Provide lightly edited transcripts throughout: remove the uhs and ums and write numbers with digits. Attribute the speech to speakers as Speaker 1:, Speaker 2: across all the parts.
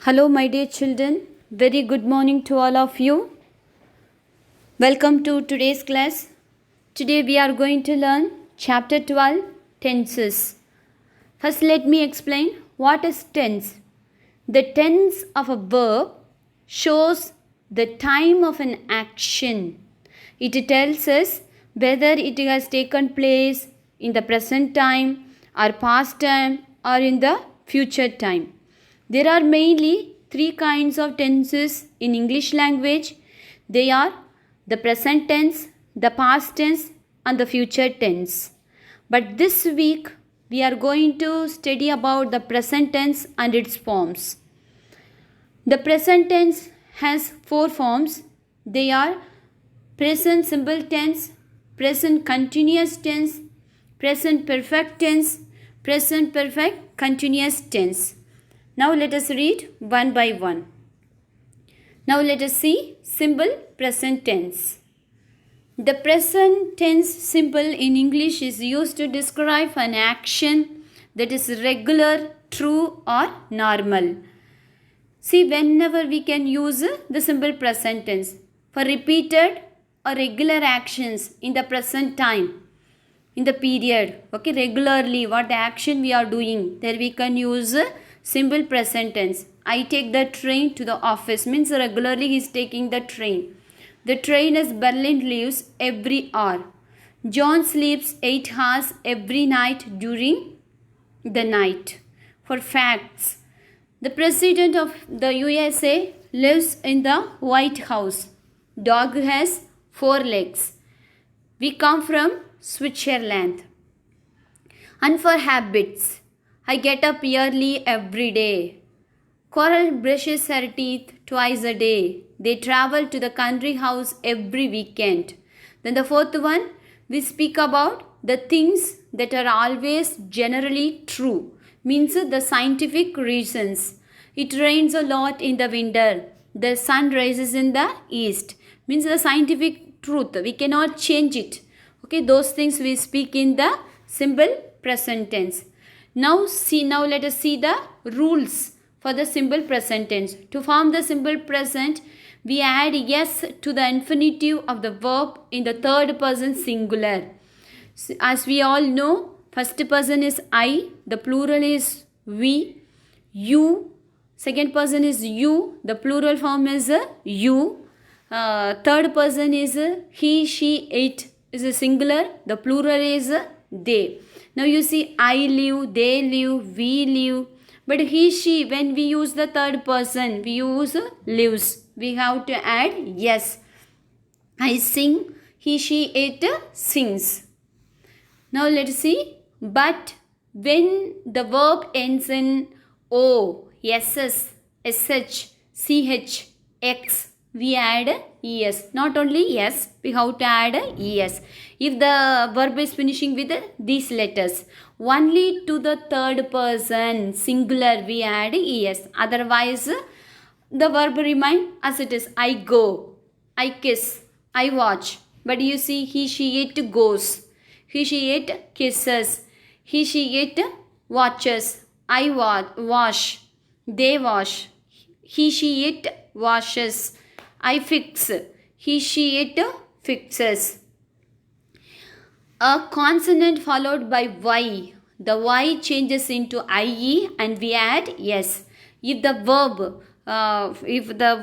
Speaker 1: Hello, my dear children. Very good morning to all of you. Welcome to today's class. Today we are going to learn chapter 12 tenses. First, let me explain what is tense. The tense of a verb shows the time of an action. It tells us whether it has taken place in the present time or past time or in the future time. There are mainly three kinds of tenses in English language. They are the present tense, the past tense and the future tense. But this week we are going to study about the present tense and its forms. The present tense has four forms. They are present simple tense, present continuous tense, present perfect tense, present perfect continuous tense. Now let us read one by one. Now let us see simple present tense. The present tense symbol in English is used to describe an action that is regular, true or normal. See, whenever we can use the simple present tense for repeated or regular actions in the present time, in the period, okay, regularly what the action we are doing, there we can use simple present tense. I take the train to the office means regularly he is taking the train. The train is Berlin leaves every hour. John sleeps 8 hours every night during the night. For facts, the president of the USA lives in the White House. Dog has 4 legs. We come from Switzerland. And for habits, I get up early every day. Coral brushes her teeth twice a day. They travel to the country house every weekend. Then the fourth one, we speak about the things that are always generally true. Means the scientific reasons. It rains a lot in the winter. The sun rises in the east. Means the scientific truth. We cannot change it. Okay, those things we speak in the simple present tense. Now let us see the rules for the simple present tense. To form the simple present, we add yes to the infinitive of the verb in the third person singular. As we all know, first person is I, the plural is we, you, second person is you, the plural form is you, third person is he, she, it is a singular, the plural is they. Now you see I live, they live, we live. But he, she, when we use the third person, we use lives. We have to add yes. I sing, he, she, it sings. Now let's see. But when the verb ends in O, SS, SH, CH, X, we add es. Not only yes, we have to add es. If the verb is finishing with these letters, only to the third person singular we add es. Otherwise, the verb remain as it is. I go, I kiss, I watch. But you see, he, she, it goes. He, she, it kisses. He, she, it watches. I wash. They wash. He, she, it washes. I fix. He, she, it fixes. A consonant followed by Y. The Y changes into IE and we add yes. If the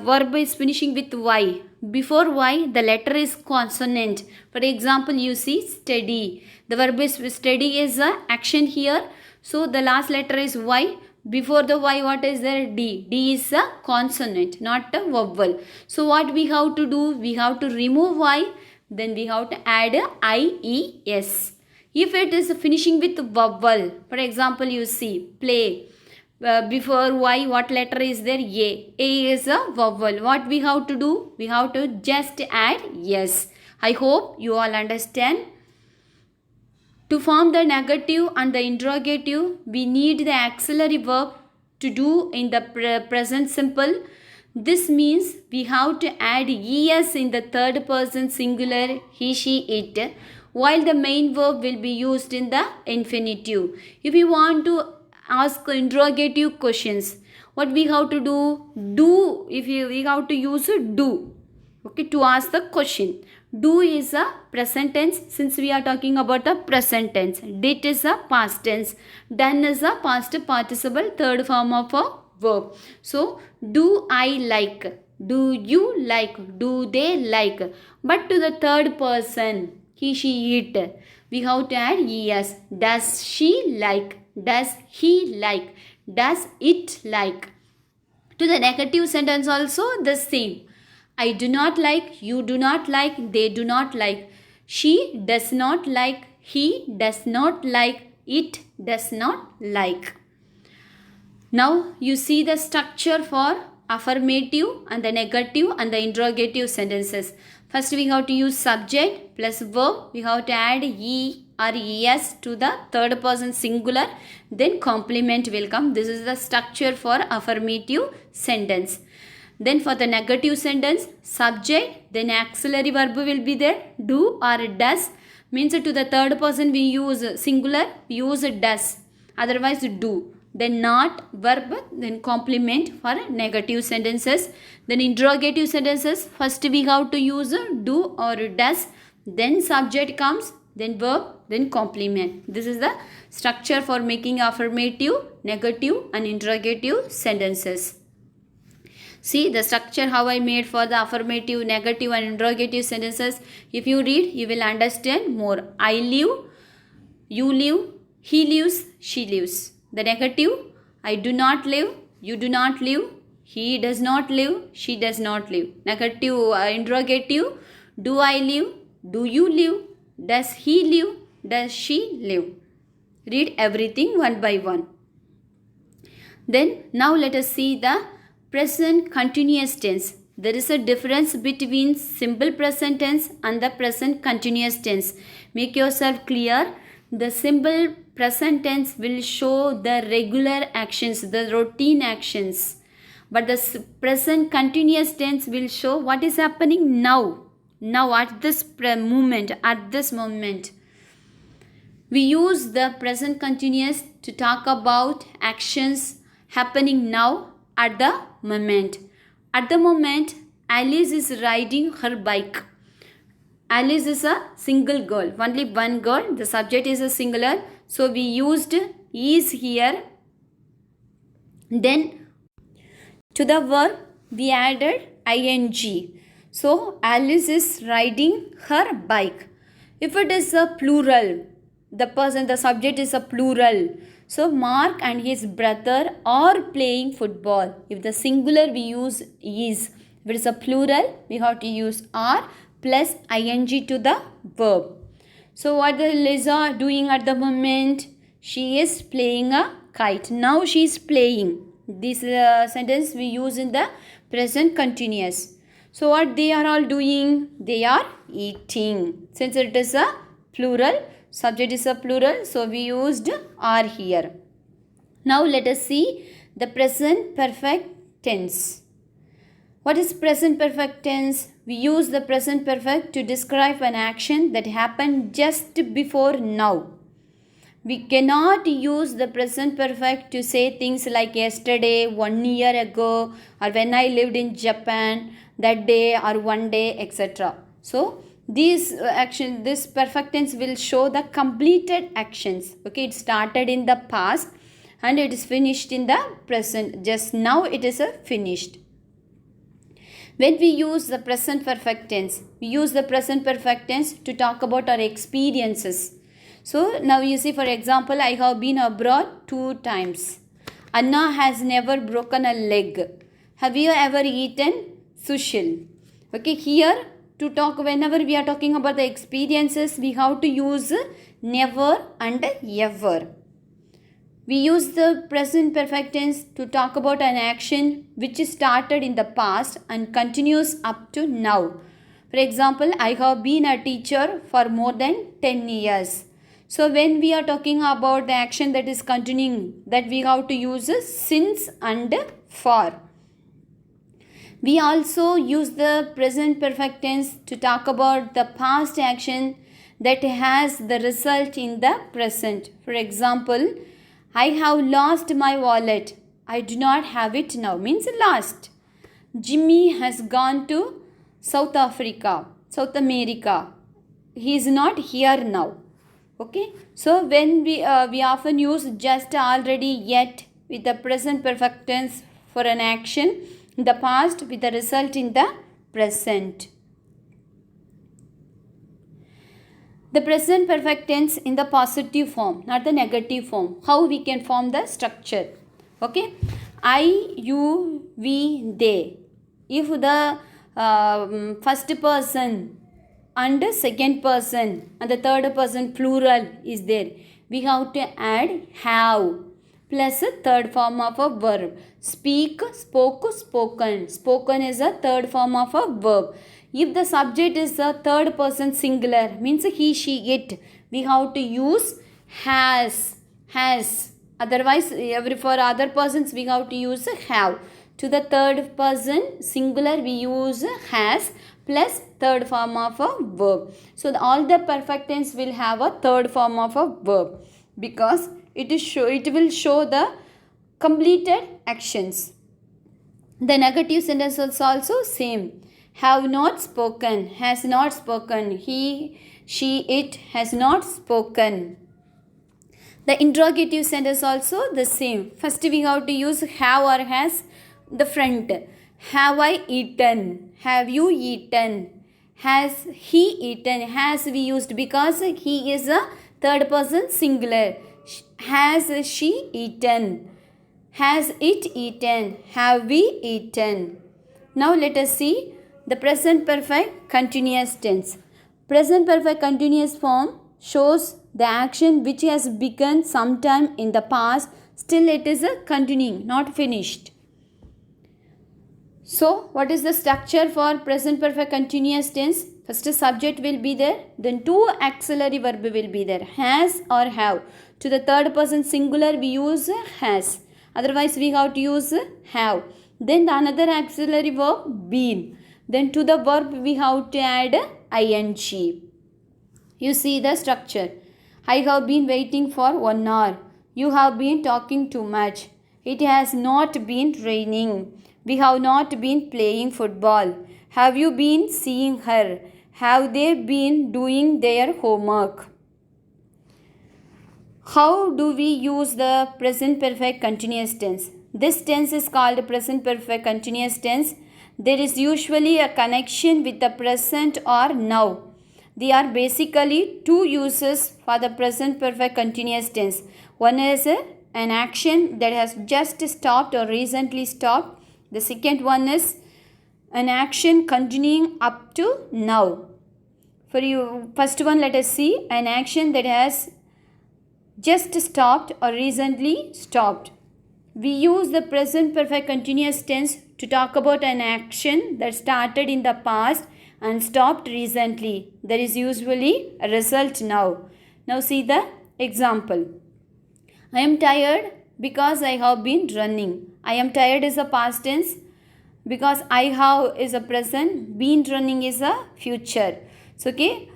Speaker 1: verb is finishing with Y, before Y the letter is consonant. For example, you see steady. The verb is steady is a action here. So the last letter is Y. Before the Y, what is there? D. D is a consonant, not a vowel. So what we have to do? We have to remove Y. Then we have to add IES. If it is finishing with vowel, for example, you see play. Before Y, what letter is there? A. A is a vowel. What we have to do? We have to just add yes. I hope you all understand. To form the negative and the interrogative, we need the auxiliary verb to do in the present simple. This means we have to add es in the third person singular he, she, it, while the main verb will be used in the infinitive. If you want to ask interrogative questions, What we have to do? Do, if we have to use do. Okay, to ask the question. Do is a present tense, since we are talking about the present tense. Did is a past tense. Done is a past participle, third form of a verb. So, do I like? Do you like? Do they like? But to the third person, he, she, it, we have to add es. Does she like? Does he like? Does it like? To the negative sentence also the same. I do not like, you do not like, they do not like. She does not like, he does not like, it does not like. Now you see the structure for affirmative and the negative and the interrogative sentences. First we have to use subject plus verb. We have to add e or es to the third person singular. Then complement will come. This is the structure for affirmative sentence. Then for the negative sentence, subject, then auxiliary verb will be there. Do or does. Means to the third person we use singular, we use does. Otherwise do. Then not, verb, then complement for negative sentences. Then interrogative sentences, first we have to use do or does. Then subject comes, then verb, then complement. This is the structure for making affirmative, negative and interrogative sentences. See the structure how I made for the affirmative, negative and interrogative sentences. If you read, you will understand more. I live, you live, he lives, she lives. The negative, I do not live, you do not live, he does not live, she does not live. Negative interrogative, do I live, do you live, does he live, does she live. Read everything one by one. Then now let us see the present continuous tense. There is a difference between simple present tense and the present continuous tense. Make yourself clear. The simple present tense will show the regular actions, the routine actions. But the present continuous tense will show what is happening now. Now at this moment, at this moment. We use the present continuous to talk about actions happening now at the moment. At the moment, Alice is riding her bike. Alice is a single girl, only one girl. The subject is a singular. So we used is here. Then to the verb we added ing. So Alice is riding her bike. If it is a plural, the subject is a plural. So Mark and his brother are playing football. If the singular we use is. If it is a plural, we have to use are plus ing to the verb. So what is Lisa doing at the moment? She is playing a kite. Now she is playing. This sentence we use in the present continuous. So what they are all doing? They are eating. Since it is a plural, subject is a plural, so we used are here. Now let us see the present perfect tense. What is present perfect tense? We use the present perfect to describe an action that happened just before now. We cannot use the present perfect to say things like yesterday, 1 year ago, or when I lived in Japan, that day or one day, etc. So this perfect tense will show the completed actions. Okay, it started in the past and it is finished in the present. Just now it is finished. When we use the present perfect tense, we use the present perfect tense to talk about our experiences. So now you see, for example, I have been abroad 2 times. Anna has never broken a leg. Have you ever eaten sushi? Okay, here to talk, whenever we are talking about the experiences, we have to use never and ever. We use the present perfect tense to talk about an action which started in the past and continues up to now. For example, I have been a teacher for more than 10 years. So when we are talking about the action that is continuing, that we have to use since and for. We also use the present perfect tense to talk about the past action that has the result in the present. For example, I have lost my wallet. I do not have it now means last. Jimmy has gone to South Africa, South America. He is not here now. Okay. So when we often use just, already, yet with the present perfect tense for an action in the past with the result in the present. The present perfect tense in the positive form, not the negative form. How we can form the structure? Okay. I, you, we, they. If the first person and the second person and the third person plural is there, we have to add have plus a third form of a verb. Speak, spoke, spoken. Spoken is a third form of a verb. If the subject is a third person singular, means he, she, it, we have to use has. Otherwise, for other persons, we have to use have. To the third person singular, we use has plus third form of a verb. So all the perfect tense will have a third form of a verb because it will show the completed actions. The negative sentence is also same. Have not spoken, has not spoken. He, she, it has not spoken. The interrogative sentence also the same. First we have to use have or has the front. Have I eaten? Have you eaten? Has he eaten? Has we used because he is a third person singular. Has she eaten? Has it eaten? Have we eaten? Now let us see the present perfect continuous tense. Present perfect continuous form shows the action which has begun sometime in the past, still it is a continuing, not finished. So, what is the structure for present perfect continuous tense? First, subject will be there, then two auxiliary verb will be there, has or have. To the third person singular, we use has. Otherwise, we have to use have. Then the another auxiliary verb, been. Then to the verb, we have to add ing. You see the structure. I have been waiting for 1 hour. You have been talking too much. It has not been raining. We have not been playing football. Have you been seeing her? Have they been doing their homework? How do we use the present perfect continuous tense? This tense is called present perfect continuous tense. There is usually a connection with the present or now. There are basically two uses for the present perfect continuous tense. One is an action that has just stopped or recently stopped. The second one is an action continuing up to now. For you, first one, let us see an action that has just stopped or recently stopped. We use the present perfect continuous tense to talk about an action that started in the past and stopped recently. There is usually a result now. Now see the example. I am tired because I have been running. I am tired is a past tense because I have is a present. Been running is a future. So okay.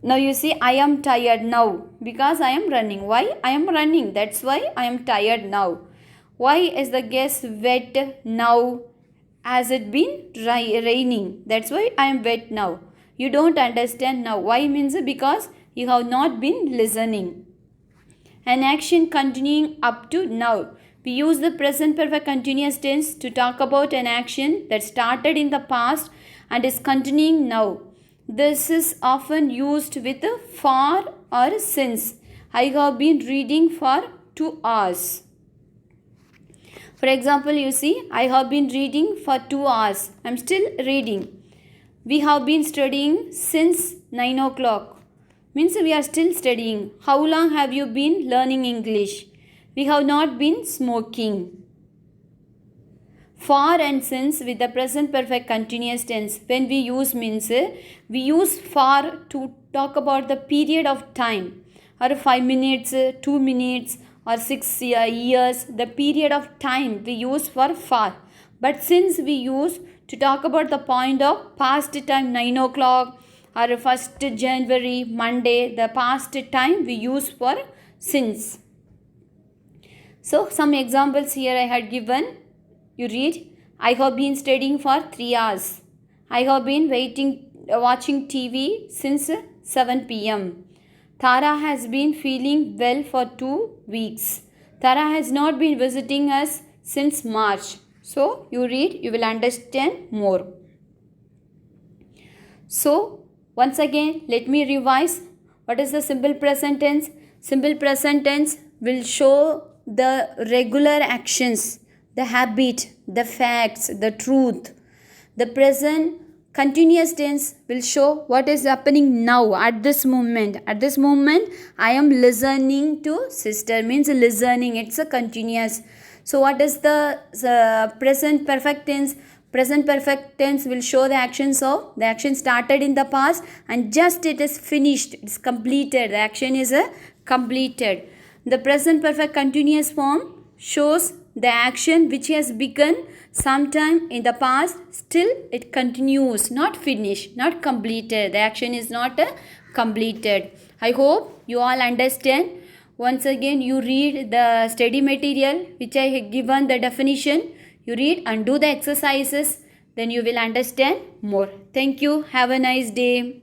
Speaker 1: Now you see I am tired now because I am running. Why? I am running. That's why I am tired now. Why is the gas wet now? Has it been raining? That's why I am wet now. You don't understand now. Why means because you have not been listening. An action continuing up to now. We use the present perfect continuous tense to talk about an action that started in the past and is continuing now. This is often used with for or since. I have been reading for 2 hours. For example, you see, I have been reading for 2 hours. I am still reading. We have been studying since 9 o'clock. Means we are still studying. How long have you been learning English? We have not been smoking. For and since with the present perfect continuous tense, when we use means, we use for to talk about the period of time, or 5 minutes, 2 minutes, or 6 years, the period of time we use for. But since we use to talk about the point of past time, 9 o'clock, or 1st January, Monday, the past time we use for since. So some examples here I had given. You read, I have been studying for 3 hours. I have been watching TV since 7 p.m. Tara has been feeling well for 2 weeks. Tara has not been visiting us since March. So you read, you will understand more. So once again, let me revise. What is the simple present tense? Simple present tense will show the regular actions, the habit, the facts, the truth. The present continuous tense will show what is happening now at this moment. At this moment, I am listening to sister, means listening. It's a continuous. So what is the present perfect tense? Present perfect tense will show the action started in the past and just it is finished, it's completed, the action is completed. The present perfect continuous form shows the action which has begun sometime in the past, still it continues, not finished, not completed, the action is not completed. I hope you all understand. Once again, you read the study material which I have given the definition. You read and do the exercises, then you will understand more. Thank you. Have a nice day.